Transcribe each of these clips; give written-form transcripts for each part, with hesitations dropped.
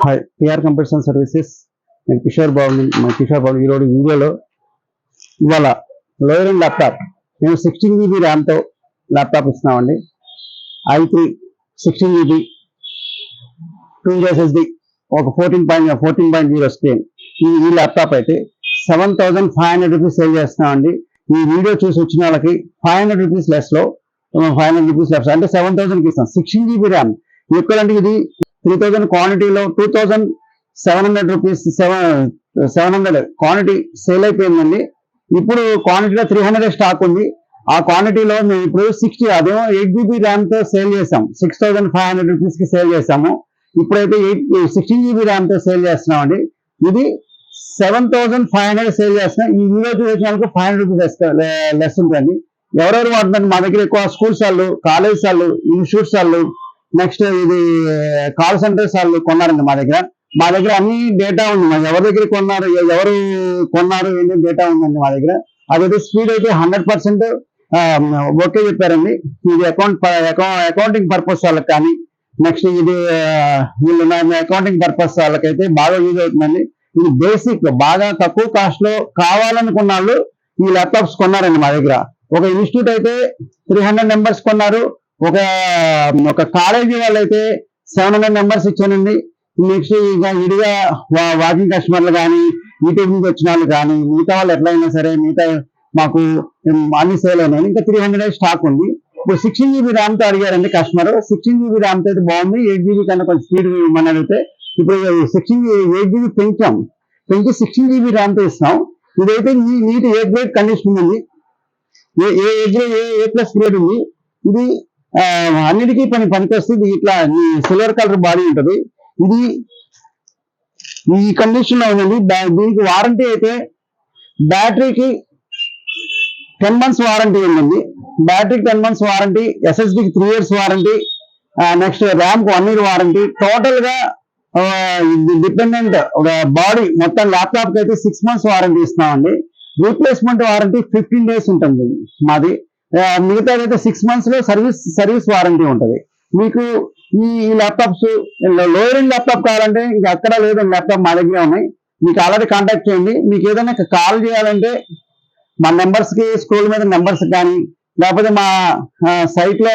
Hi TR computer services. నేను కిషోర్ బాబు ఈరోజు వీడియోలో ఇవాళ లోయర్ అండ్ ల్యాప్టాప్ మేము 16 GB ర్యామ్తో ల్యాప్టాప్ ఇస్తున్నామండి. i3 16 GB 2 SSD ఒక 14.0 స్క్రీన్. ఈ ల్యాప్టాప్ అయితే 7,500 రూపీస్ సేల్ చేస్తున్నామండి. ఈ వీడియో చూసి వచ్చిన వాళ్ళకి 500 రూపీస్ లెస్లో 500 రూపీస్ లెస్ అంటే 7,000కి ఇస్తాం. 16 GB ర్యామ్ ఎక్కడంటే ఇది 3,000 క్వాంటిటీలో 2,700 రూపీస్ 700 క్వాంటిటీ సేల్ అయిపోయిందండి. ఇప్పుడు క్వాంటిటీలో 300 స్టాక్ ఉంది. ఆ క్వాంటిటీలో మేము ఇప్పుడు 60 అదేమో 8 GB ర్యామ్తో సేల్ చేసాం. 6,500 రూపీస్కి సేల్ చేసాము. ఇప్పుడైతే 16 GB ర్యామ్తో సేల్ చేస్తున్నామండి. ఇది 7,500 సేల్ చేస్తున్నాం. ఈ వీడియో చూసిన వాళ్ళకి 500 రూపీస్ లెస్ ఉంటుంది. ఎవరెవరు వాడుతున్నారు మా దగ్గర ఎక్కువ స్కూల్స్ వాళ్ళు, కాలేజ్ వాళ్ళు, ఇన్స్టిట్యూట్స్ వాళ్ళు, నెక్స్ట్ ఇది కాల్ సెంటర్స్ వాళ్ళు కొన్నారండి మా దగ్గర అన్ని డేటా ఉంది. ఎవరి దగ్గర కొన్నారు, ఎవరు కొన్నారు ఏంటి డేటా ఉందండి మా దగ్గర. అదైతే స్పీడ్ అయితే 100% ఓకే చెప్పారండి. ఇది అకౌంటింగ్ పర్పస్ వాళ్ళకి కానీ, నెక్స్ట్ ఇది వీళ్ళు అకౌంటింగ్ పర్పస్ వాళ్ళకైతే బాగా యూజ్ అవుతుందండి. ఇది బేసిక్ బాగా తక్కువ కాస్ట్ లో కావాలనుకున్న వాళ్ళు ఈ ల్యాప్టాప్స్ కొన్నారండి మా దగ్గర. ఒక ఇన్స్టిట్యూట్ అయితే 300 మెంబర్స్ కొన్నారు. ఒక కాలేజీ వాళ్ళు అయితే 700 మెంబర్స్ ఇచ్చానండి. నెక్స్ట్ ఇక విడిగా వాకింగ్ కస్టమర్లు కానీ, యూట్యూబ్ నుంచి వచ్చిన వాళ్ళు కానీ, మిగతా వాళ్ళు ఎట్లయినా సరే మిగతా మాకు అన్ని సేల్ అయినాయి. ఇంకా 300 స్టాక్ ఉంది. ఇప్పుడు 16 GB ర్యామ్తో అడిగారండి కస్టమర్. 16 GB ర్యామ్తో అయితే బాగుంది. 8 GB కన్నా కొంచెం స్పీడ్ ఇవ్వమని అడిగితే ఇప్పుడు 8 GB పెంచి 16 GB ర్యామ్తో ఇస్తున్నాం. ఇదైతే నీట్ ఏ గ్రేడ్ కండిషన్ ఉంది. ఏ ప్లస్ గ్రేడ్ ఉంది. ఇది అన్నిటికీ పనికొస్తుంది. ఇట్లా సిల్వర్ కలర్ బాడీ ఉంటుంది. ఇది ఈ కండిషన్ లో ఉందండి. దీనికి వారంటీ అయితే బ్యాటరీకి 10 months వారంటీ ఉందండి. బ్యాటరీకి 10 months వారంటీ, SSDకి 3 years వారంటీ, నెక్స్ట్ ర్యామ్ కు 1 year వారంటీ. టోటల్ గా డిపెండెంట్ బాడీ మొత్తం ల్యాప్టాప్ కి అయితే 6 months వారంటీ ఇస్తున్నామండి. రీప్లేస్మెంట్ వారంటీ 15 days ఉంటుంది మాది. మిగతా అయితే 6 months లో సర్వీస్ వారంటీ ఉంటుంది. మీకు ఈ ల్యాప్టాప్స్ లోయర్ ఎండ్ ల్యాప్టాప్ కావాలంటే ఇంకా అక్కడ లేదండి, ల్యాప్టాప్ మా దగ్గర ఉన్నాయి. మీకు ఆల్రెడీ కాంటాక్ట్ చేయండి. మీకు ఏదైనా కాల్ చేయాలంటే మా నెంబర్స్ కి స్క్రోల్ మీద నెంబర్స్ కానీ, లేకపోతే మా సైట్ లో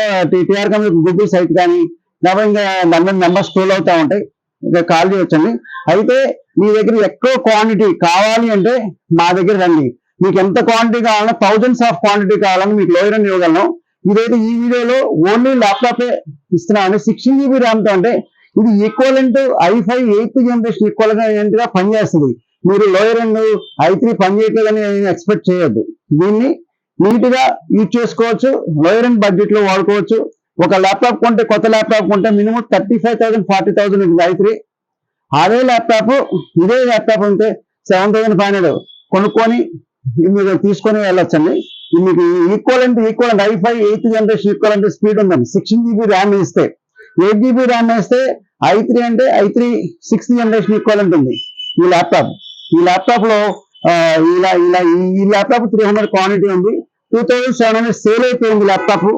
టిఆర్ కంపెనీ గూగుల్ సైట్ కానీ, లేకపోతే ఇంకా దాని నెంబర్స్ స్క్రోల్ అవుతా ఉంటాయి. ఇంకా కాల్ చేయొచ్చండి. అయితే మీ దగ్గర ఎక్కువ క్వాంటిటీ కావాలి అంటే మా దగ్గర రండి. మీకు ఎంత క్వాంటిటీ కావాలన్నా థౌజండ్స్ ఆఫ్ క్వాంటిటీ కావాలని మీకు లోయర్ ఎండ్ ఇవ్వగలను. ఇదైతే ఈ వీడియోలో ఓన్లీ ల్యాప్టాపే ఇస్తున్నామండి. 16 GB ర్యామ్తో అంటే ఇది equivalent i5 8th generation equivalent గా పనిచేస్తుంది. మీరు లోయర్ ఎండ్ i3 పనిచేయట్లేదని ఎక్స్పెక్ట్ చేయొద్దు. దీన్ని నీట్ గా యూజ్ చేసుకోవచ్చు. లోయర్ ఎండ్ బడ్జెట్ లో వాడుకోవచ్చు. ఒక ల్యాప్టాప్ కొంటే, కొత్త ల్యాప్టాప్ కొంటే మినిమం 35,000 40,000 ఉంటుంది i3. అదే ల్యాప్టాప్ ఇదే ల్యాప్టాప్ ఉంటే 7,500 కొనుక్కొని మీరు తీసుకొని వెళ్ళొచ్చండి. మీకు equivalent i5 8th generation equivalent speed ఉందండి. 16 GB ర్యామ్ ఇస్తే, 8 GB ర్యామ్ వేస్తే i3 అంటే i3 6th జనరేషన్ ఈక్వలెంట్ ఉంది ఈ ల్యాప్టాప్ లో. ఈ ల్యాప్టాప్ 300 క్వాంటిటీ ఉంది. 2,700 సేల్ అయిపోయింది ల్యాప్టాప్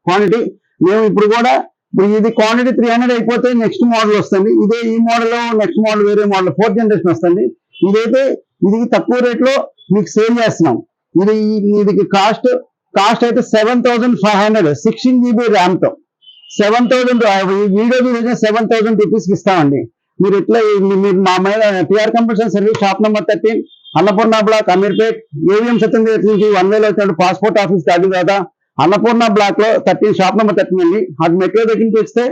క్వాంటిటీ. మేము ఇప్పుడు ఇది క్వాంటిటీ 300 అయిపోతే నెక్స్ట్ మోడల్ వస్తుంది. ఈ మోడల్ నెక్స్ట్ మోడల్ వేరే మోడల్ 4th జనరేషన్ వస్తుంది. ఇది తక్కువ రేట్ లో మీకు సేల్ చేస్తున్నాం. ఇది కాస్ట్ అయితే 7,500 16 GB ర్యామ్ తో 7,000 వీడియో చూసిన 7,000 రూపీస్ కి ఇస్తామండి. మీరు మీరు మా మీద TR computer service shop number 13 Annapurna block Ameerpet AVM Satyendra నుంచి 1 way లో వచ్చాడు. పాస్పోర్ట్ ఆఫీస్ దాటిన తర్వాత అన్నపూర్ణ బ్లాక్ లో 13 షాప్ నెంబర్ 13 అండి. అది మెట్రో దగ్గర నుంచి వస్తే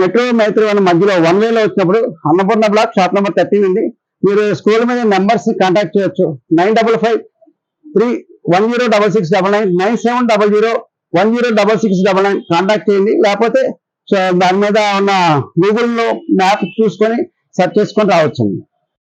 మెట్రో మైత్రి మధ్యలో 1 way లో వచ్చినప్పుడు అన్నపూర్ణ బ్లాక్ షాప్ నెంబర్ 13 అండి. మీరు స్కూల్ మీద నెంబర్స్ కాంటాక్ట్ చేయొచ్చు. 9553106699 9700106699 కాంటాక్ట్ చేయండి. లేకపోతే దాని మీద ఉన్న గూగుల్లో మ్యాప్ చూసుకొని సెర్చ్ చేసుకొని రావచ్చండి.